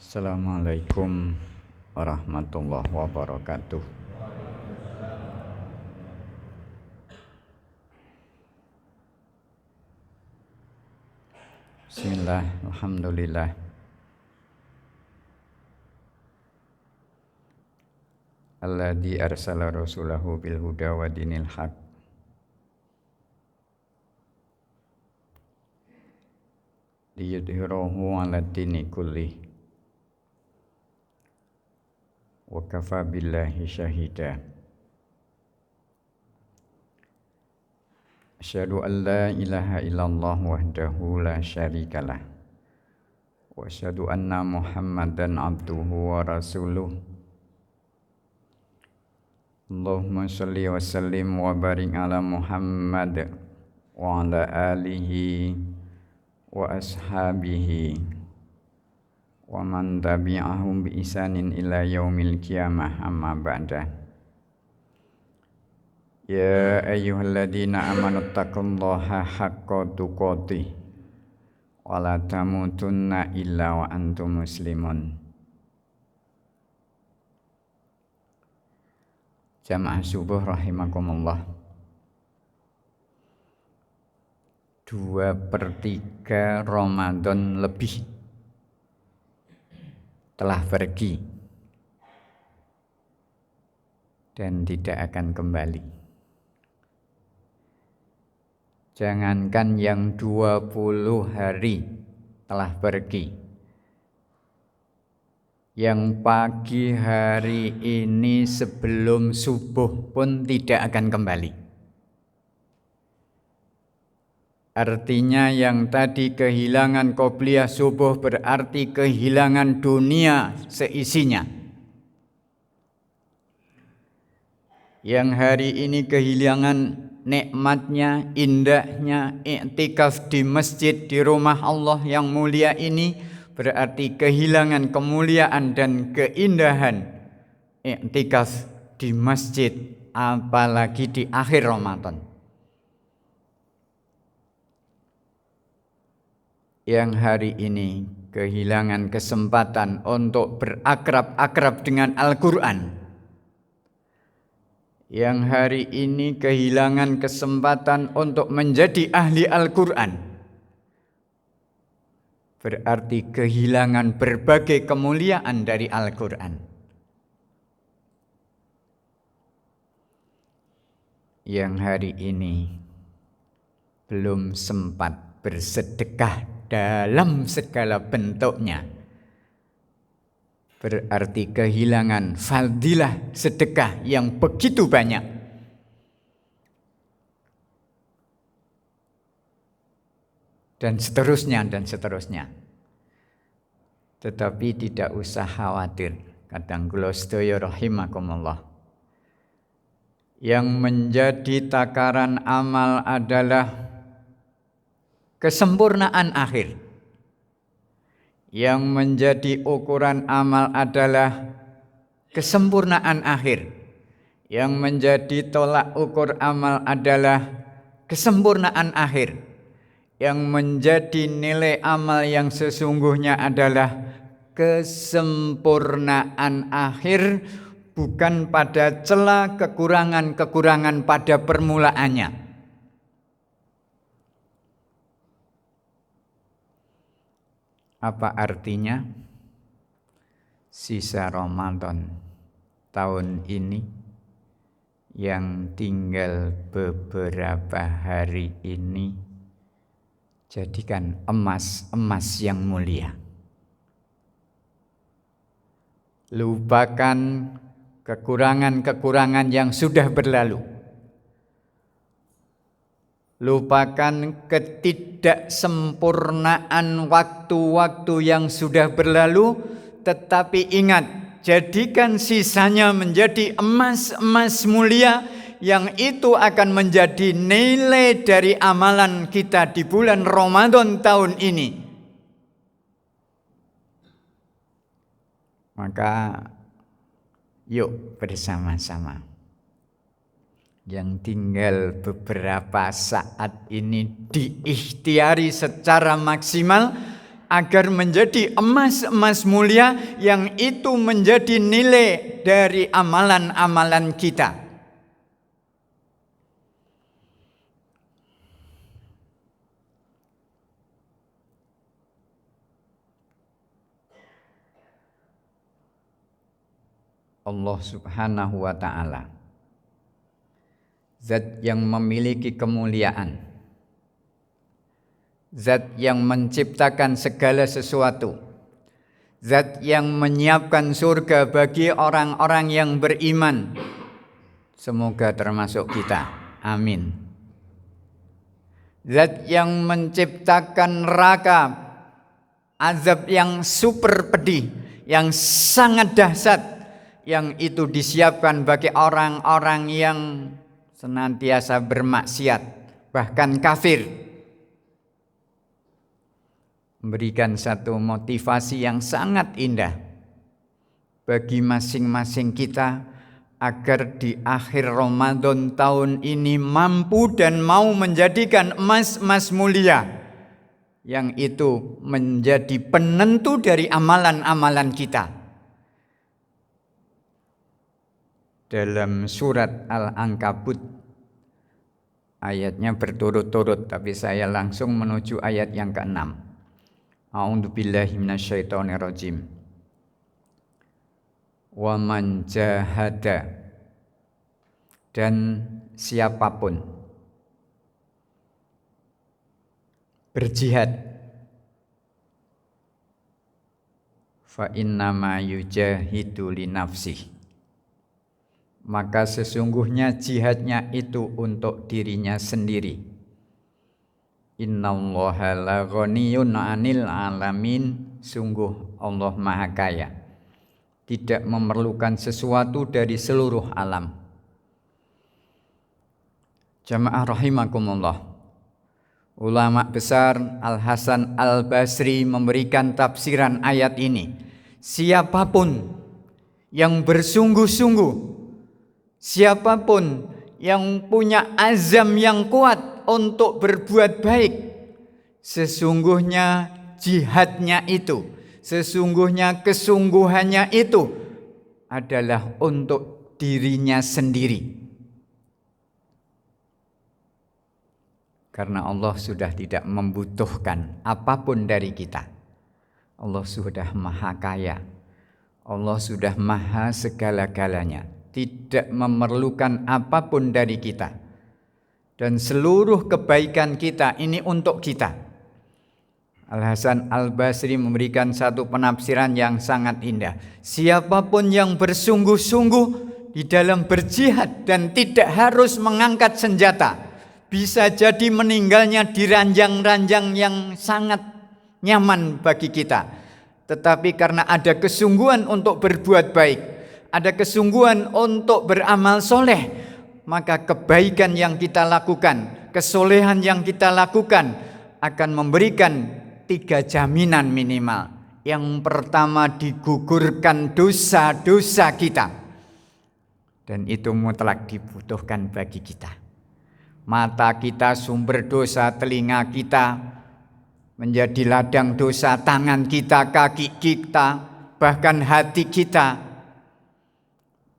Assalamualaikum warahmatullahi wabarakatuh. Bismillah, alhamdulillah. Alladzi arsala rasulahu bil huda wa dinil haq liyudhhirahu 'ala dini kullih wa kafa billahi syahida. Asyhadu an la ilaha illallah wahdahu la syarikalah wa asyhadu anna Muhammadan abduhu wa rasuluh. Allahumma shalli wa sallim wa barik ala Muhammad wa ala alihi wa ashabihi wa man tabi'ahum bi ihsanin ila yaumil qiyamah, amma ba'da. Ya ayyuhalladzina amanu taqullaha haqqa tuqatih wa la tamutunna illa wa antum muslimun. Jamaah subuh rahimakumullah. 2/3 Ramadan lebih telah pergi dan tidak akan kembali. Jangankan yang 20 hari telah pergi, yang pagi hari ini sebelum subuh pun tidak akan kembali. Artinya yang tadi kehilangan qobliyah subuh berarti kehilangan dunia seisinya. Yang hari ini kehilangan nikmatnya, indahnya i'tikaf di masjid di rumah Allah yang mulia ini, berarti kehilangan kemuliaan dan keindahan i'tikaf di masjid, apalagi di akhir Ramadan. Yang hari ini kehilangan kesempatan untuk berakrab-akrab dengan Al-Quran. Yang hari ini kehilangan kesempatan untuk menjadi ahli Al-Quran. Berarti kehilangan berbagai kemuliaan dari Al-Quran. Yang hari ini belum sempat bersedekah dalam segala bentuknya, berarti kehilangan fadilah sedekah yang begitu banyak. Dan seterusnya dan seterusnya. Tetapi tidak usah khawatir, kadang kula sedaya rahimakumullah. Yang menjadi takaran amal adalah kesempurnaan akhir. Yang menjadi ukuran amal adalah kesempurnaan akhir. Yang menjadi tolak ukur amal adalah kesempurnaan akhir. Yang menjadi nilai amal yang sesungguhnya adalah kesempurnaan akhir, bukan pada celah kekurangan-kekurangan pada permulaannya. Apa artinya? Sisa Ramadan tahun ini yang tinggal beberapa hari ini, jadikan emas-emas yang mulia. Lupakan kekurangan-kekurangan yang sudah berlalu. Lupakan ketidaksempurnaan waktu-waktu yang sudah berlalu, tetapi ingat, jadikan sisanya menjadi emas-emas mulia, yang itu akan menjadi nilai dari amalan kita di bulan Ramadan tahun ini. Maka yuk bersama-sama, yang tinggal beberapa saat ini diikhtiari secara maksimal, agar menjadi emas-emas mulia yang itu menjadi nilai dari amalan-amalan kita. Allah Subhanahu wa ta'ala, zat yang memiliki kemuliaan, zat yang menciptakan segala sesuatu, zat yang menyiapkan surga bagi orang-orang yang beriman. Semoga termasuk kita, amin. Zat yang menciptakan neraka, azab yang super pedih, yang sangat dahsyat, yang itu disiapkan bagi orang-orang yang senantiasa bermaksiat, bahkan kafir. Memberikan satu motivasi yang sangat indah bagi masing-masing kita agar di akhir Ramadan tahun ini mampu dan mau menjadikan emas-emas mulia yang itu menjadi penentu dari amalan-amalan kita. Dalam surat Al-Ankabut, ayatnya berturut-turut, tapi saya langsung menuju ayat yang ke-6. A'udzubillahi minasyaitonirrajim. Wa man jahada, dan siapapun berjihad, fa innama yujahidu li nafsihi, maka sesungguhnya jihadnya itu untuk dirinya sendiri. Innallaha la ghaniyun 'anil 'alamin, sungguh Allah Maha Kaya, tidak memerlukan sesuatu dari seluruh alam. Jamaah rahimakumullah, ulama besar Al-Hasan Al-Basri memberikan tafsiran ayat ini. Siapapun yang bersungguh-sungguh, siapapun yang punya azam yang kuat untuk berbuat baik, sesungguhnya jihadnya itu, sesungguhnya kesungguhannya itu adalah untuk dirinya sendiri. Karena Allah sudah tidak membutuhkan apapun dari kita. Allah sudah Maha Kaya. Allah sudah Maha segala-galanya, tidak memerlukan apapun dari kita. Dan seluruh kebaikan kita ini untuk kita. Al-Hasan Al-Basri memberikan satu penafsiran yang sangat indah. Siapapun yang bersungguh-sungguh di dalam berjihad dan tidak harus mengangkat senjata, bisa jadi meninggalnya di ranjang-ranjang yang sangat nyaman bagi kita. Tetapi karena ada kesungguhan untuk berbuat baik, ada kesungguhan untuk beramal soleh, maka kebaikan yang kita lakukan, kesolehan yang kita lakukan akan memberikan 3 jaminan minimal. Yang pertama, digugurkan dosa-dosa kita, dan itu mutlak dibutuhkan bagi kita. Mata kita sumber dosa, telinga kita menjadi ladang dosa, tangan kita, kaki kita, bahkan hati kita.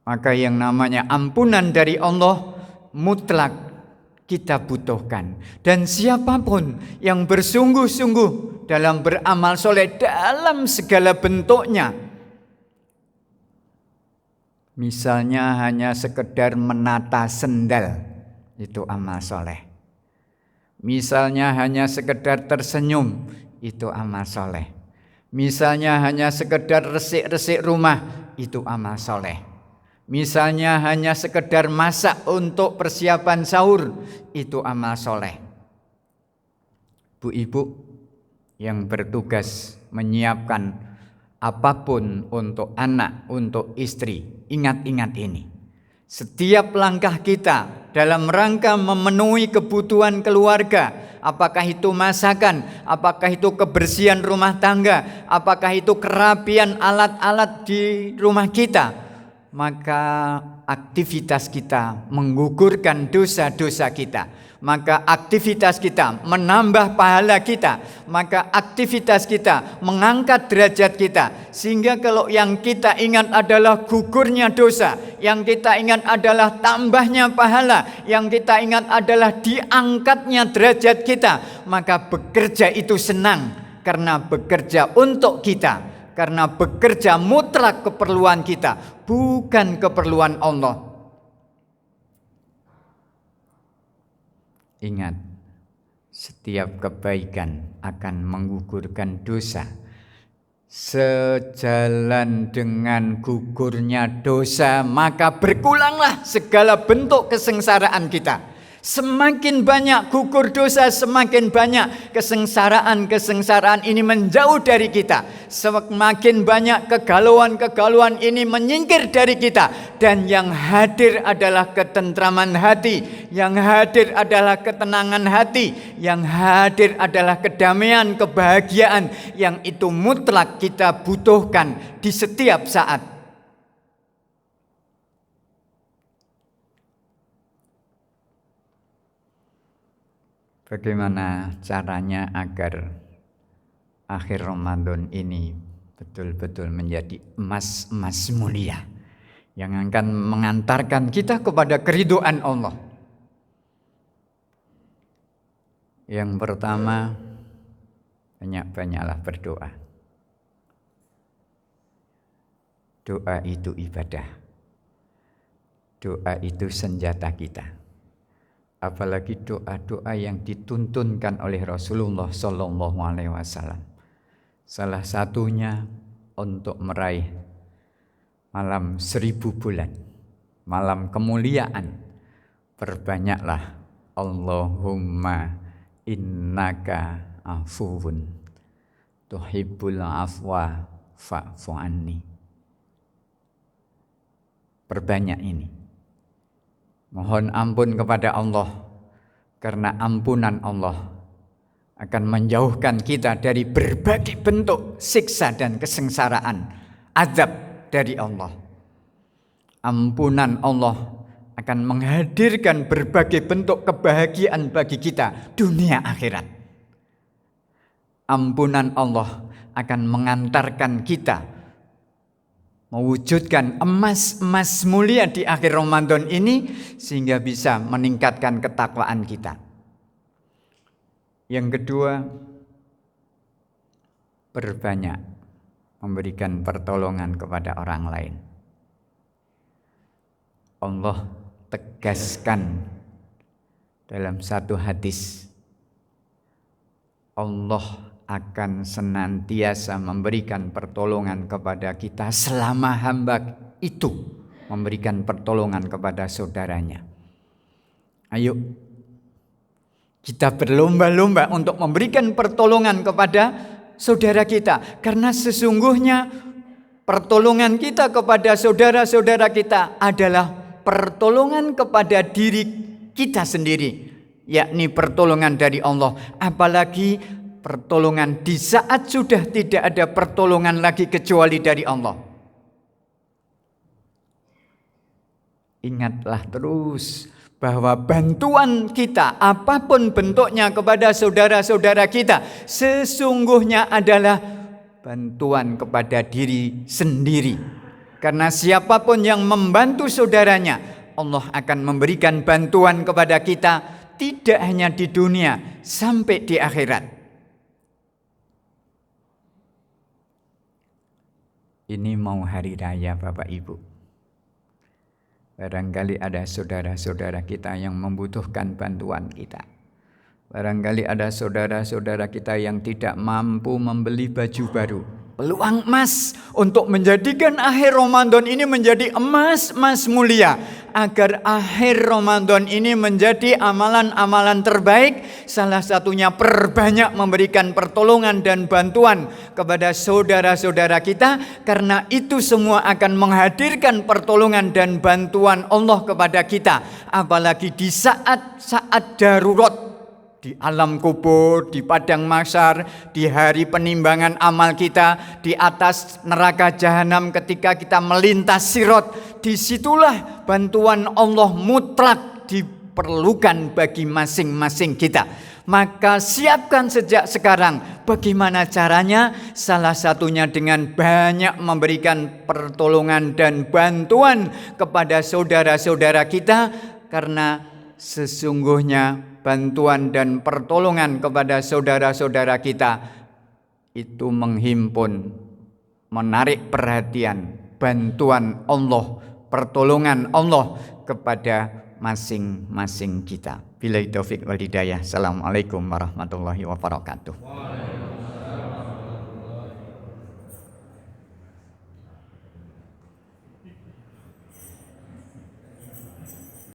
Maka yang namanya ampunan dari Allah mutlak kita butuhkan. Dan siapapun yang bersungguh-sungguh dalam beramal soleh dalam segala bentuknya, misalnya hanya sekedar menata sendal, itu amal soleh. Misalnya hanya sekedar tersenyum, itu amal soleh. Misalnya hanya sekedar resik-resik rumah, itu amal soleh. Misalnya hanya sekedar masak untuk persiapan sahur, itu amal soleh. Bu-ibu yang bertugas menyiapkan apapun untuk anak, untuk istri, ingat-ingat ini. Setiap langkah kita dalam rangka memenuhi kebutuhan keluarga, apakah itu masakan, apakah itu kebersihan rumah tangga, apakah itu kerapian alat-alat di rumah kita, maka aktivitas kita menggugurkan dosa-dosa kita. Maka aktivitas kita menambah pahala kita. Maka aktivitas kita mengangkat derajat kita. Sehingga kalau yang kita ingat adalah gugurnya dosa, yang kita ingat adalah tambahnya pahala, yang kita ingat adalah diangkatnya derajat kita, maka bekerja itu senang karena bekerja untuk kita, karena bekerja mutlak keperluan kita, bukan keperluan Allah. Ingat, setiap kebaikan akan menggugurkan dosa. Sejalan dengan gugurnya dosa, maka berkuranglah segala bentuk kesengsaraan kita. Semakin banyak gugur dosa, semakin banyak kesengsaraan ini menjauh dari kita. Semakin banyak kegalauan ini menyingkir dari kita. Dan yang hadir adalah ketentraman hati, yang hadir adalah ketenangan hati, yang hadir adalah kedamaian, kebahagiaan, yang itu mutlak kita butuhkan di setiap saat. Bagaimana caranya agar akhir Ramadan ini betul-betul menjadi emas-emas mulia yang akan mengantarkan kita kepada keridhaan Allah? Yang pertama, banyak-banyaklah berdoa. Doa itu ibadah. Doa itu senjata kita. Apalagi doa-doa yang dituntunkan oleh Rasulullah Sallallahu Alaihi Wasallam. Salah satunya untuk meraih malam 1000 bulan, malam kemuliaan. Perbanyaklah Allahumma innaka afuwun tuhibbul afwa fa'fu anni. Perbanyak ini. Mohon ampun kepada Allah, karena ampunan Allah akan menjauhkan kita dari berbagai bentuk siksa dan kesengsaraan, azab dari Allah. Ampunan Allah akan menghadirkan berbagai bentuk kebahagiaan bagi kita dunia akhirat. Ampunan Allah akan mengantarkan kita mewujudkan emas-emas mulia di akhir Ramadan ini, sehingga bisa meningkatkan ketakwaan kita. Yang kedua, perbanyak memberikan pertolongan kepada orang lain. Allah tegaskan dalam satu hadis, Allah akan senantiasa memberikan pertolongan kepada kita selama hamba itu memberikan pertolongan kepada saudaranya. Ayo kita berlomba-lomba untuk memberikan pertolongan kepada saudara kita, karena sesungguhnya pertolongan kita kepada saudara-saudara kita adalah pertolongan kepada diri kita sendiri, yakni pertolongan dari Allah. Apalagi pertolongan di saat sudah tidak ada pertolongan lagi kecuali dari Allah. Ingatlah terus bahwa bantuan kita apapun bentuknya kepada saudara-saudara kita sesungguhnya adalah bantuan kepada diri sendiri. Karena siapapun yang membantu saudaranya, Allah akan memberikan bantuan kepada kita tidak hanya di dunia, sampai di akhirat. Ini mau hari raya Bapak Ibu. Barangkali ada saudara-saudara kita yang membutuhkan bantuan kita. Barangkali ada saudara-saudara kita yang tidak mampu membeli baju baru. Peluang emas untuk menjadikan akhir Ramadan ini menjadi emas-emas mulia. Agar akhir Ramadan ini menjadi amalan-amalan terbaik. Salah satunya perbanyak memberikan pertolongan dan bantuan kepada saudara-saudara kita. Karena itu semua akan menghadirkan pertolongan dan bantuan Allah kepada kita. Apalagi di saat-saat darurat. di alam kubur, di padang mahsyar, di hari penimbangan amal kita, di atas neraka jahanam ketika kita melintas sirat. Disitulah bantuan Allah mutlak diperlukan bagi masing-masing kita. Maka siapkan sejak sekarang. Bagaimana caranya? Salah satunya dengan banyak memberikan pertolongan dan bantuan kepada saudara-saudara kita, karena sesungguhnya bantuan dan pertolongan kepada saudara-saudara kita itu menghimpun, menarik perhatian, bantuan Allah, pertolongan Allah kepada masing-masing kita. Billahi taufik wal hidayah. Assalamualaikum warahmatullahi wabarakatuh.